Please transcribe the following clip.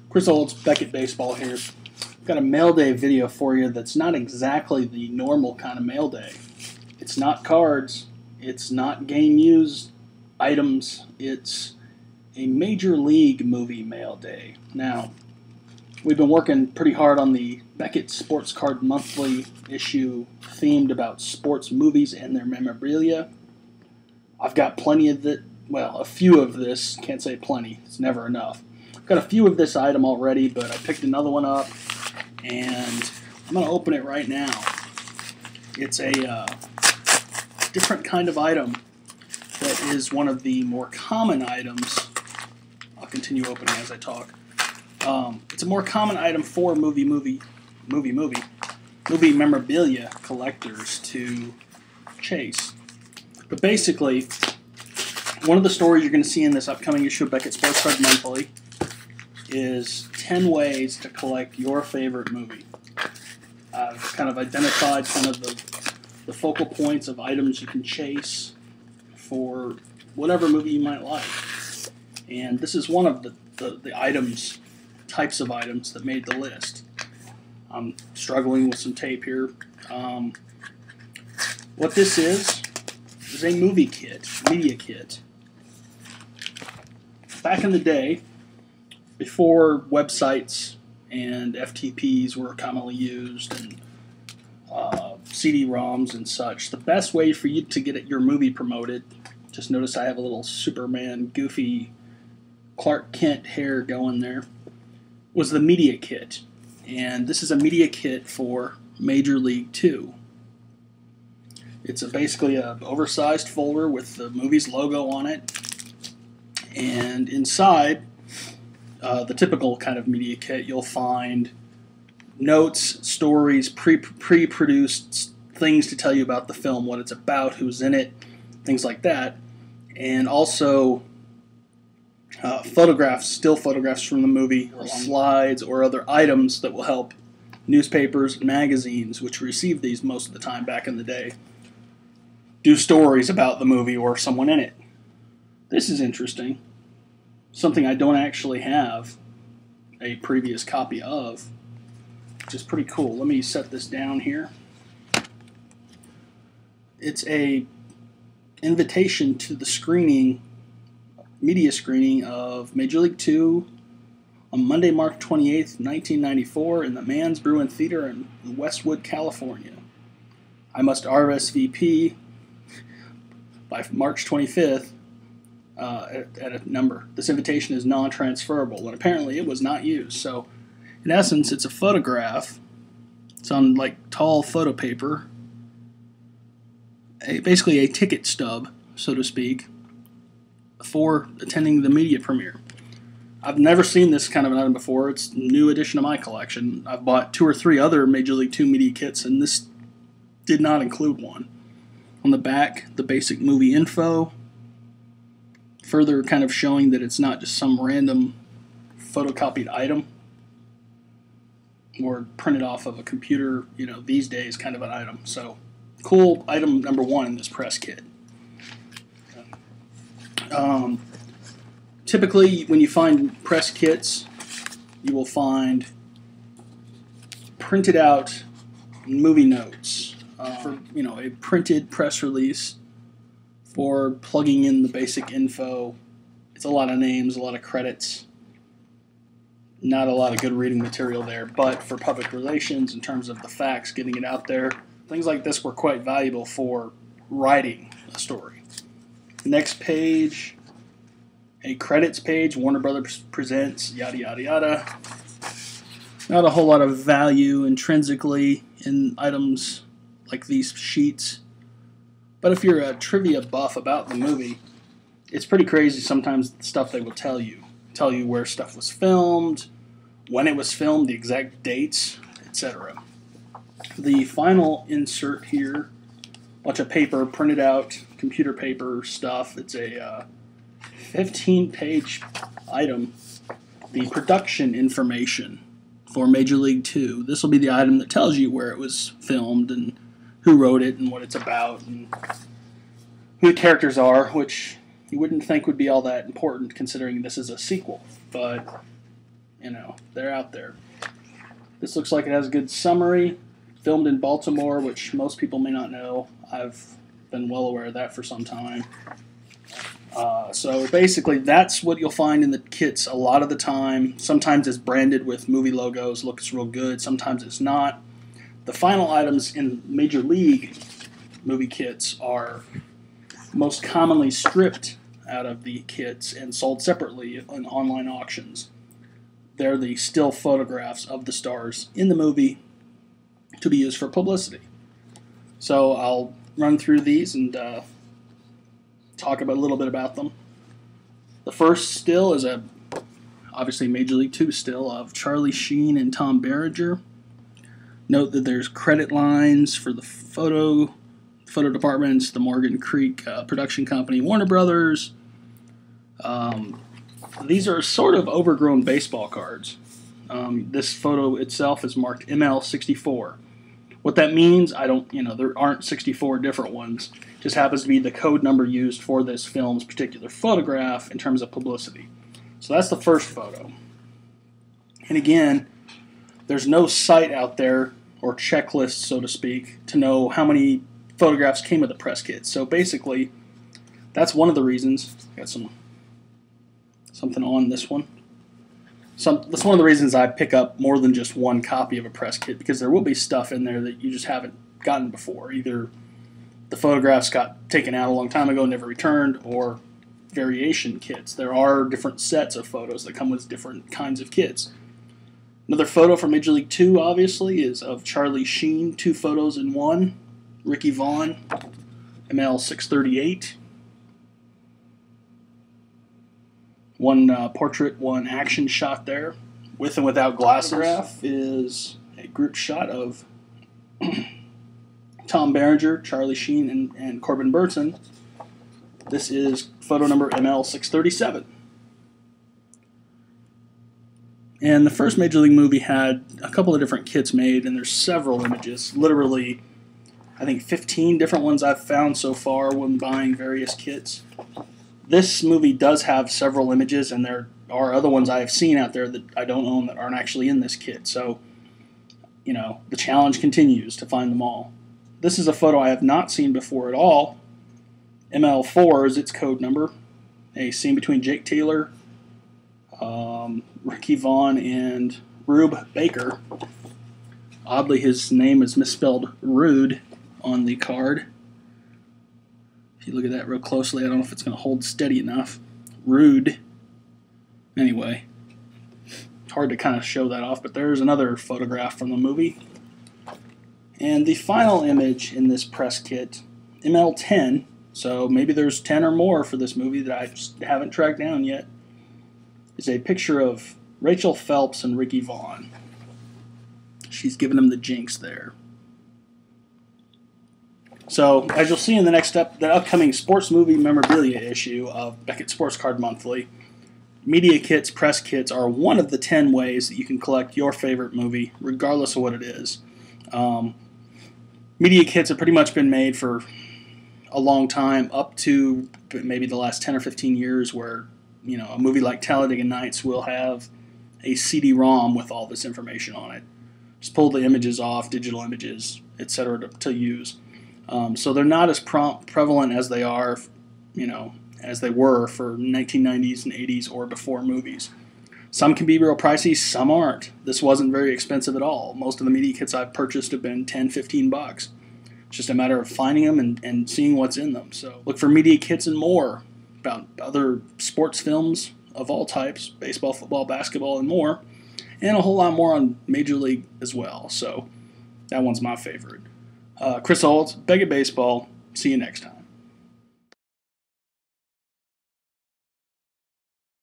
Chris Olds, Beckett Baseball here. Got a Mailday video for you that's not exactly the normal kind of Mailday. It's not cards. It's not game used items. It's a Major League movie Mailday. Now, we've been working pretty hard on the Beckett Sports Card Monthly issue themed about sports movies and their memorabilia. I've got plenty of it. Well, a few of this. Can't say plenty. It's never enough. I've got a few of this item already, but I picked another one up, and I'm going to open it right now. It's a different kind of item that is one of the more common items. I'll continue opening as I talk. It's a more common item for movie memorabilia collectors to chase. But basically, one of the stories you're going to see in this upcoming issue of Beckett Sports Card Monthly is 10 ways to collect your favorite movie. I've kind of identified kind of the focal points of items you can chase for whatever movie you might like. And this is one of the items, types of items that made the list. I'm struggling with some tape here. What this is a movie kit, media kit. Back in the day, before websites and FTPs were commonly used and CD-ROMs and such, the best way for you to get your movie promoted, just notice I have a little Superman goofy Clark Kent hair going there, was the media kit. And this is a media kit for Major League 2. It's basically an oversized folder with the movie's logo on it. And inside, the typical kind of media kit, you'll find notes, stories, pre-produced things to tell you about the film, what it's about, who's in it, things like that. And also photographs, still photographs from the movie, or slides, or other items that will help newspapers and magazines, which received these most of the time back in the day, do stories about the movie or someone in it. This is interesting. Something I don't actually have a previous copy of, which is pretty cool. Let me set this down here. It's a invitation to the screening, media screening of Major League 2 on Monday, March 28th, 1994 in the Mann's Bruin Theater in Westwood, California. I must RSVP by March 25th at a number. This invitation is non-transferable, and apparently it was not used. So, in essence, it's a photograph. It's on like tall photo paper, basically a ticket stub, so to speak, for attending the media premiere. I've never seen this kind of an item before. It's a new addition to my collection. I've bought 2 or 3 other Major League 2 media kits, and this did not include one. On the back, the basic movie info, further kind of showing that it's not just some random photocopied item or printed off of a computer, you know, these days kind of an item. So, cool item number 1 in this press kit. Typically, when you find press kits, you will find printed out movie notes for, you know, a printed press release for plugging in the basic info. It's a lot of names, a lot of credits. Not a lot of good reading material there, but for public relations, in terms of the facts, getting it out there, things like this were quite valuable for writing a story. Next page, a credits page, Warner Brothers Presents, yada yada yada. Not a whole lot of value intrinsically in items like these sheets. But if you're a trivia buff about the movie, it's pretty crazy sometimes the stuff they will tell you. Tell you where stuff was filmed, when it was filmed, the exact dates, etc. The final insert here, bunch of paper, printed out, computer paper stuff. It's a 15-page item. The production information for Major League 2. This will be the item that tells you where it was filmed and who wrote it and what it's about and who the characters are, which you wouldn't think would be all that important considering this is a sequel. But they're out there. This looks like it has a good summary. Filmed in Baltimore, which most people may not know. I've been well aware of that for some time. So basically, that's what you'll find in the kits a lot of the time. Sometimes it's branded with movie logos, looks real good. Sometimes it's not. The final items in Major League movie kits are most commonly stripped out of the kits and sold separately in online auctions. They're the still photographs of the stars in the movie to be used for publicity. So I'll run through these and talk about a little bit about them. The first still is obviously Major League 2 still of Charlie Sheen and Tom Berenger. Note that there's credit lines for the photo departments, the Morgan Creek production company, Warner Brothers. These are sort of overgrown baseball cards. This photo itself is marked ML64. What that means, there aren't 64 different ones. It just happens to be the code number used for this film's particular photograph in terms of publicity. So that's the first photo. And again, there's no site out there or checklist, so to speak, to know how many photographs came with the press kit. So basically, that's one of the reasons. Got something on this one. That's one of the reasons I pick up more than just one copy of a press kit, because there will be stuff in there that you just haven't gotten before. Either the photographs got taken out a long time ago and never returned, or variation kits. There are different sets of photos that come with different kinds of kits. Another photo from Major League 2, obviously, is of Charlie Sheen, 2 photos in one. Ricky Vaughn, ML638. One portrait, one action shot there, with and without glasses. Photograph is a group shot of Tom Berenger, Charlie Sheen, and Corbin Burton. This is photo number ML637. And the first Major League movie had a couple of different kits made, and there's several images. Literally, I think 15 different ones I've found so far when buying various kits. This movie does have several images, and there are other ones I have seen out there that I don't own that aren't actually in this kit. So, the challenge continues to find them all. This is a photo I have not seen before at all. ML4 is its code number. A scene between Jake Taylor, Ricky Vaughn, and Rube Baker. Oddly, his name is misspelled Rude on the card. If you look at that real closely, I don't know if it's going to hold steady enough. Rude. Anyway, it's hard to kind of show that off, but there's another photograph from the movie. And the final image in this press kit, ML10, so maybe there's 10 or more for this movie that I just haven't tracked down yet, is a picture of Rachel Phelps and Ricky Vaughn. She's giving him the jinx there. So, as you'll see in the upcoming sports movie memorabilia issue of Beckett Sports Card Monthly, media kits, press kits are one of the 10 ways that you can collect your favorite movie, regardless of what it is. Media kits have pretty much been made for a long time, up to maybe the last 10 or 15 years, where a movie like Talladega Nights will have a CD-ROM with all this information on it. Just pull the images off, digital images, etc. to use. So they're not as prevalent as they are, as they were for 1990s and 80s or before movies. Some can be real pricey, some aren't. This wasn't very expensive at all. Most of the media kits I've purchased have been $10, $15. It's just a matter of finding them and seeing what's in them. So look for media kits and more about other sports films of all types, baseball, football, basketball, and more, and a whole lot more on Major League as well. So that one's my favorite. Chris Olds, Beckett Baseball. See you next time.